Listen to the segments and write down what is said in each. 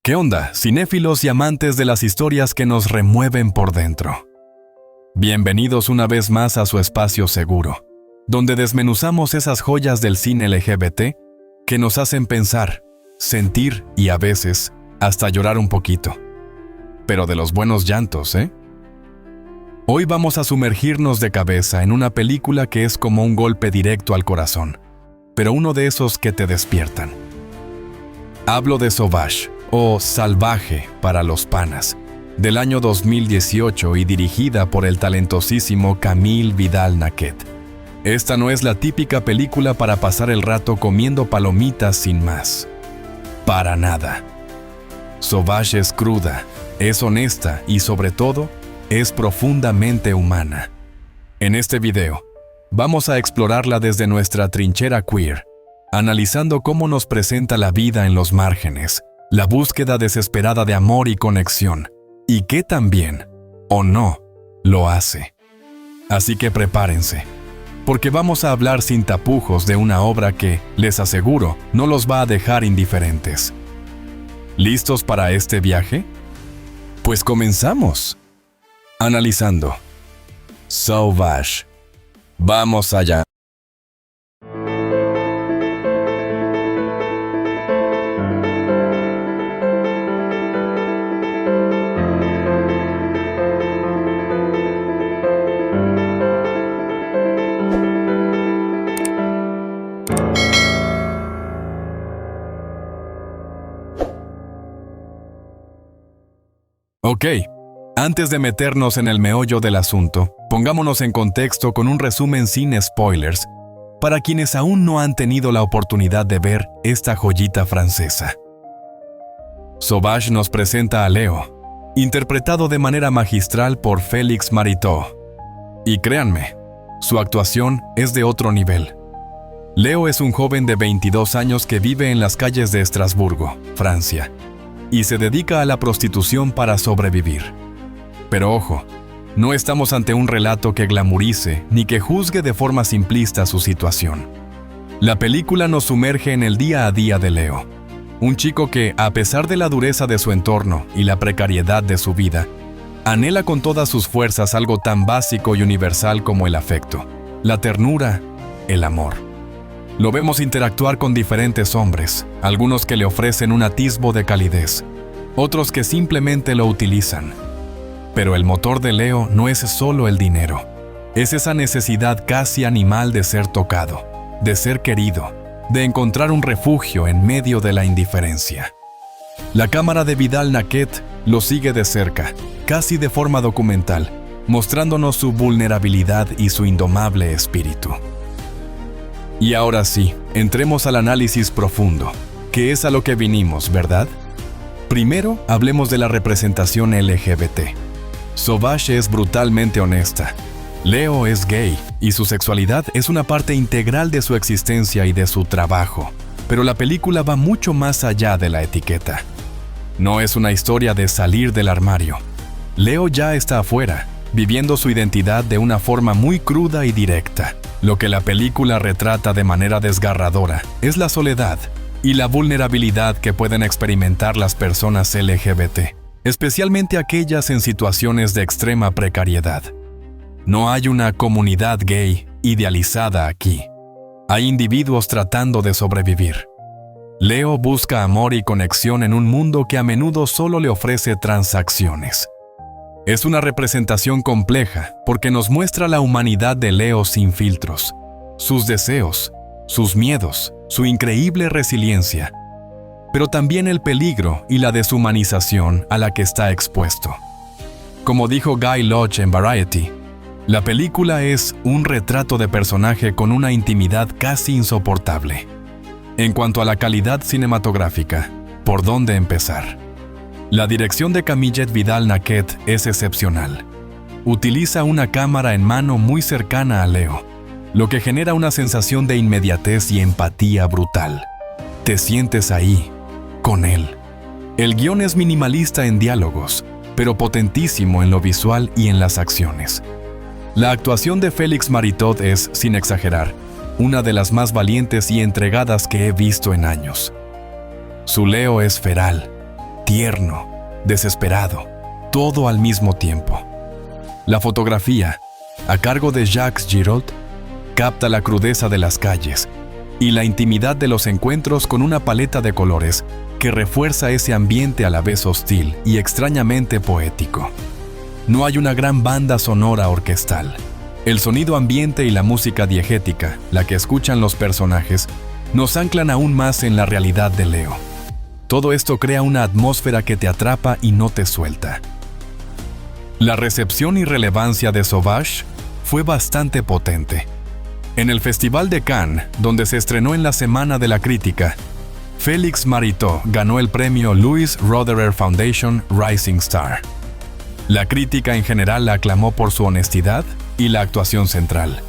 ¿Qué onda, cinéfilos y amantes de las historias que nos remueven por dentro? Bienvenidos una vez más a su espacio seguro, donde desmenuzamos esas joyas del cine LGBT que nos hacen pensar, sentir y a veces hasta llorar un poquito. Pero de los buenos llantos, ¿eh? Hoy vamos a sumergirnos de cabeza en una película que es como un golpe directo al corazón, pero uno de esos que te despiertan. Hablo de Sauvage, o Salvaje para los panas, del año 2018 y dirigida por el talentosísimo Camille Vidal-Naquet. Esta no es la típica película para pasar el rato comiendo palomitas sin más. Para nada. Sauvage es cruda, es honesta y sobre todo, es profundamente humana. En este video, vamos a explorarla desde nuestra trinchera queer, analizando cómo nos presenta la vida en los márgenes, la búsqueda desesperada de amor y conexión, y qué también, o no, lo hace. Así que prepárense, porque vamos a hablar sin tapujos de una obra que, les aseguro, no los va a dejar indiferentes. ¿Listos para este viaje? Pues comenzamos. Analizando Sauvage. Vamos allá. Ok, antes de meternos en el meollo del asunto, pongámonos en contexto con un resumen sin spoilers para quienes aún no han tenido la oportunidad de ver esta joyita francesa. Sauvage nos presenta a Leo, interpretado de manera magistral por Félix Maritot. Y créanme, su actuación es de otro nivel. Leo es un joven de 22 años que vive en las calles de Estrasburgo, Francia, y se dedica a la prostitución para sobrevivir. Pero ojo, no estamos ante un relato que glamurice ni que juzgue de forma simplista su situación. La película nos sumerge en el día a día de Leo, un chico que, a pesar de la dureza de su entorno y la precariedad de su vida, anhela con todas sus fuerzas algo tan básico y universal como el afecto, la ternura, el amor. Lo vemos interactuar con diferentes hombres, algunos que le ofrecen un atisbo de calidez, otros que simplemente lo utilizan. Pero el motor de Leo no es solo el dinero, es esa necesidad casi animal de ser tocado, de ser querido, de encontrar un refugio en medio de la indiferencia. La cámara de Vidal-Naquet lo sigue de cerca, casi de forma documental, mostrándonos su vulnerabilidad y su indomable espíritu. Y ahora sí, entremos al análisis profundo, que es a lo que vinimos, ¿verdad? Primero, hablemos de la representación LGBT. Sauvage es brutalmente honesta. Leo es gay, y su sexualidad es una parte integral de su existencia y de su trabajo. Pero la película va mucho más allá de la etiqueta. No es una historia de salir del armario. Leo ya está afuera, viviendo su identidad de una forma muy cruda y directa. Lo que la película retrata de manera desgarradora es la soledad y la vulnerabilidad que pueden experimentar las personas LGBT, especialmente aquellas en situaciones de extrema precariedad. No hay una comunidad gay idealizada aquí. Hay individuos tratando de sobrevivir. Leo busca amor y conexión en un mundo que a menudo solo le ofrece transacciones. Es una representación compleja porque nos muestra la humanidad de Leo sin filtros, sus deseos, sus miedos, su increíble resiliencia, pero también el peligro y la deshumanización a la que está expuesto. Como dijo Guy Lodge en Variety, la película es un retrato de personaje con una intimidad casi insoportable. En cuanto a la calidad cinematográfica, ¿por dónde empezar? La dirección de Camille Vidal-Naquet es excepcional. Utiliza una cámara en mano muy cercana a Leo, lo que genera una sensación de inmediatez y empatía brutal. Te sientes ahí, con él. El guión es minimalista en diálogos, pero potentísimo en lo visual y en las acciones. La actuación de Félix Maritot es, sin exagerar, una de las más valientes y entregadas que he visto en años. Su Leo es feral, tierno, desesperado, todo al mismo tiempo. La fotografía, a cargo de Jacques Giraud, capta la crudeza de las calles y la intimidad de los encuentros con una paleta de colores que refuerza ese ambiente a la vez hostil y extrañamente poético. No hay una gran banda sonora orquestal. El sonido ambiente y la música diegética, la que escuchan los personajes, nos anclan aún más en la realidad de Leo. Todo esto crea una atmósfera que te atrapa y no te suelta. La recepción y relevancia de Sauvage fue bastante potente. En el Festival de Cannes, donde se estrenó en la Semana de la Crítica, Félix Maritot ganó el premio Louis Roederer Foundation Rising Star. La crítica en general la aclamó por su honestidad y la actuación central.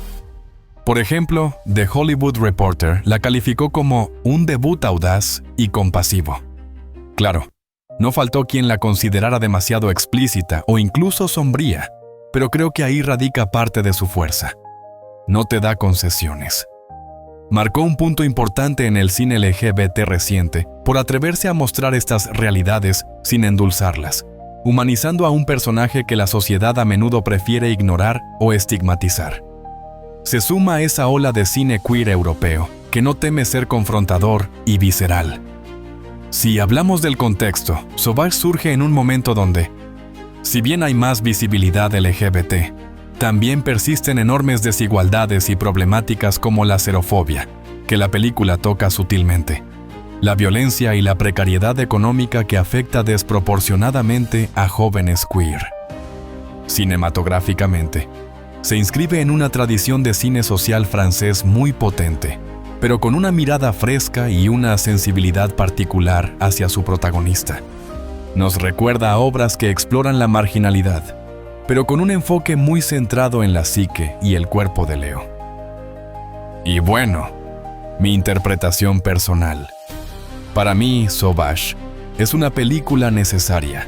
Por ejemplo, The Hollywood Reporter la calificó como un debut audaz y compasivo. Claro, no faltó quien la considerara demasiado explícita o incluso sombría, pero creo que ahí radica parte de su fuerza. No te da concesiones. Marcó un punto importante en el cine LGBT reciente por atreverse a mostrar estas realidades sin endulzarlas, humanizando a un personaje que la sociedad a menudo prefiere ignorar o estigmatizar. Se suma a esa ola de cine queer europeo que no teme ser confrontador y visceral. Si hablamos del contexto, Sauvage surge en un momento donde, si bien hay más visibilidad LGBT, también persisten enormes desigualdades y problemáticas como la xerofobia, que la película toca sutilmente, la violencia y la precariedad económica que afecta desproporcionadamente a jóvenes queer. Cinematográficamente, se inscribe en una tradición de cine social francés muy potente, pero con una mirada fresca y una sensibilidad particular hacia su protagonista. Nos recuerda a obras que exploran la marginalidad, pero con un enfoque muy centrado en la psique y el cuerpo de Leo. Y bueno, mi interpretación personal. Para mí, Sauvage es una película necesaria.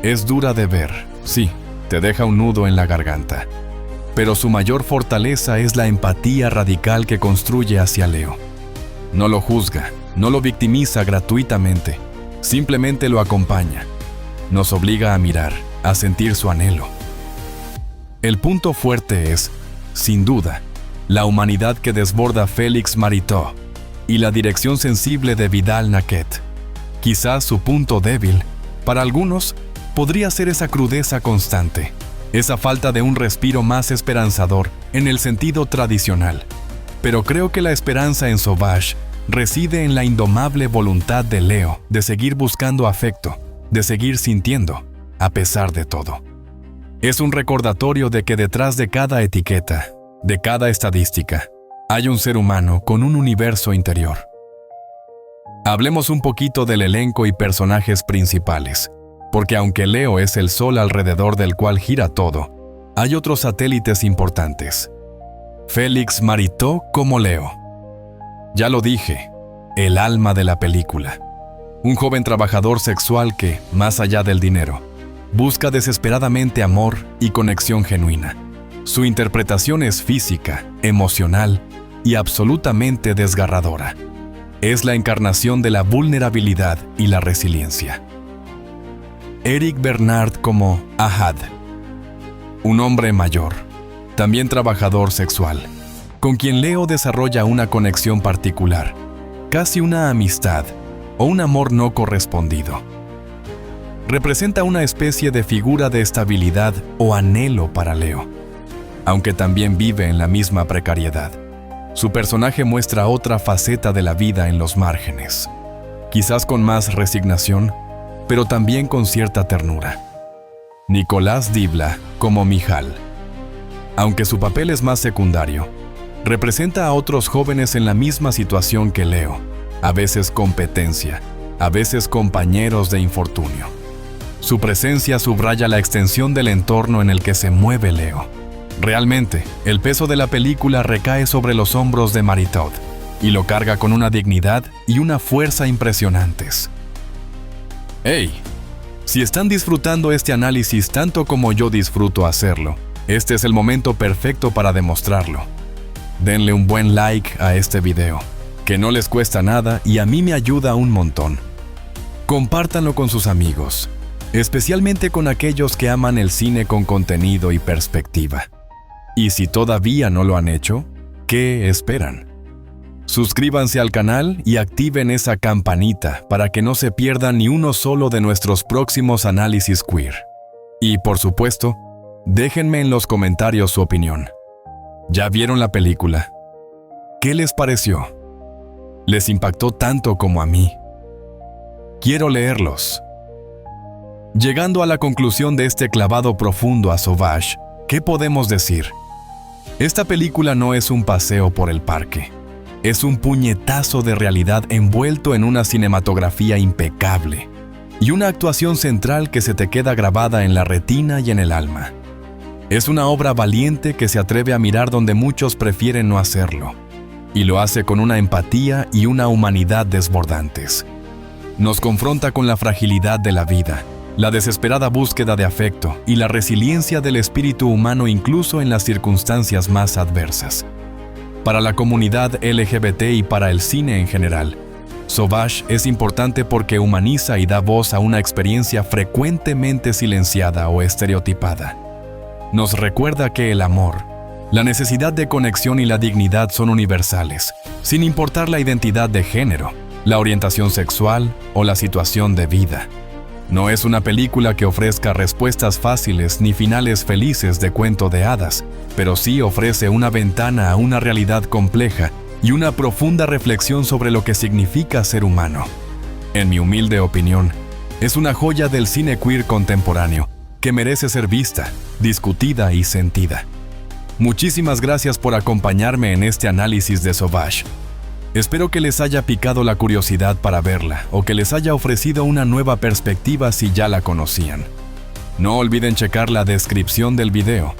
Es dura de ver, sí, te deja un nudo en la garganta, pero su mayor fortaleza es la empatía radical que construye hacia Leo. No lo juzga, no lo victimiza gratuitamente, simplemente lo acompaña. Nos obliga a mirar, a sentir su anhelo. El punto fuerte es, sin duda, la humanidad que desborda Félix Maritot y la dirección sensible de Vidal-Naquet. Quizás su punto débil, para algunos, podría ser esa crudeza constante, esa falta de un respiro más esperanzador en el sentido tradicional. Pero creo que la esperanza en Sauvage reside en la indomable voluntad de Leo de seguir buscando afecto, de seguir sintiendo, a pesar de todo. Es un recordatorio de que detrás de cada etiqueta, de cada estadística, hay un ser humano con un universo interior. Hablemos un poquito del elenco y personajes principales, porque aunque Leo es el sol alrededor del cual gira todo, hay otros satélites importantes. Félix Maritot como Leo. Ya lo dije, el alma de la película. Un joven trabajador sexual que, más allá del dinero, busca desesperadamente amor y conexión genuina. Su interpretación es física, emocional y absolutamente desgarradora. Es la encarnación de la vulnerabilidad y la resiliencia. Eric Bernard como Ahad, un hombre mayor, también trabajador sexual, con quien Leo desarrolla una conexión particular, casi una amistad o un amor no correspondido. Representa una especie de figura de estabilidad o anhelo para Leo, aunque también vive en la misma precariedad. Su personaje muestra otra faceta de la vida en los márgenes, quizás con más resignación, pero también con cierta ternura. Nicolás Dibla como Mijal. Aunque su papel es más secundario, representa a otros jóvenes en la misma situación que Leo, a veces competencia, a veces compañeros de infortunio. Su presencia subraya la extensión del entorno en el que se mueve Leo. Realmente, el peso de la película recae sobre los hombros de Maritot y lo carga con una dignidad y una fuerza impresionantes. ¡Hey! Si están disfrutando este análisis tanto como yo disfruto hacerlo, este es el momento perfecto para demostrarlo. Denle un buen like a este video, que no les cuesta nada y a mí me ayuda un montón. Compártanlo con sus amigos, especialmente con aquellos que aman el cine con contenido y perspectiva. Y si todavía no lo han hecho, ¿qué esperan? Suscríbanse al canal y activen esa campanita para que no se pierdan ni uno solo de nuestros próximos análisis queer. Y por supuesto, déjenme en los comentarios su opinión. ¿Ya vieron la película? ¿Qué les pareció? ¿Les impactó tanto como a mí? Quiero leerlos. Llegando a la conclusión de este clavado profundo a Sauvage, ¿qué podemos decir? Esta película no es un paseo por el parque. Es un puñetazo de realidad envuelto en una cinematografía impecable y una actuación central que se te queda grabada en la retina y en el alma. Es una obra valiente que se atreve a mirar donde muchos prefieren no hacerlo, y lo hace con una empatía y una humanidad desbordantes. Nos confronta con la fragilidad de la vida, la desesperada búsqueda de afecto y la resiliencia del espíritu humano incluso en las circunstancias más adversas. Para la comunidad LGBT y para el cine en general, Sauvage es importante porque humaniza y da voz a una experiencia frecuentemente silenciada o estereotipada. Nos recuerda que el amor, la necesidad de conexión y la dignidad son universales, sin importar la identidad de género, la orientación sexual o la situación de vida. No es una película que ofrezca respuestas fáciles ni finales felices de cuento de hadas, pero sí ofrece una ventana a una realidad compleja y una profunda reflexión sobre lo que significa ser humano. En mi humilde opinión, es una joya del cine queer contemporáneo que merece ser vista, discutida y sentida. Muchísimas gracias por acompañarme en este análisis de Sauvage. Espero que les haya picado la curiosidad para verla o que les haya ofrecido una nueva perspectiva si ya la conocían. No olviden checar la descripción del video,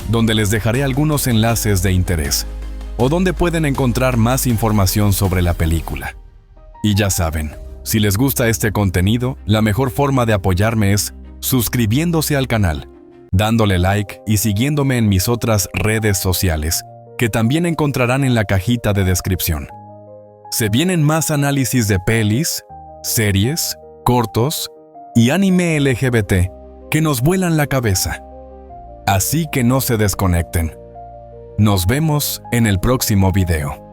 donde les dejaré algunos enlaces de interés o donde pueden encontrar más información sobre la película. Y ya saben, si les gusta este contenido, la mejor forma de apoyarme es suscribiéndose al canal, dándole like y siguiéndome en mis otras redes sociales, que también encontrarán en la cajita de descripción. Se vienen más análisis de pelis, series, cortos y anime LGBT que nos vuelan la cabeza. Así que no se desconecten. Nos vemos en el próximo video.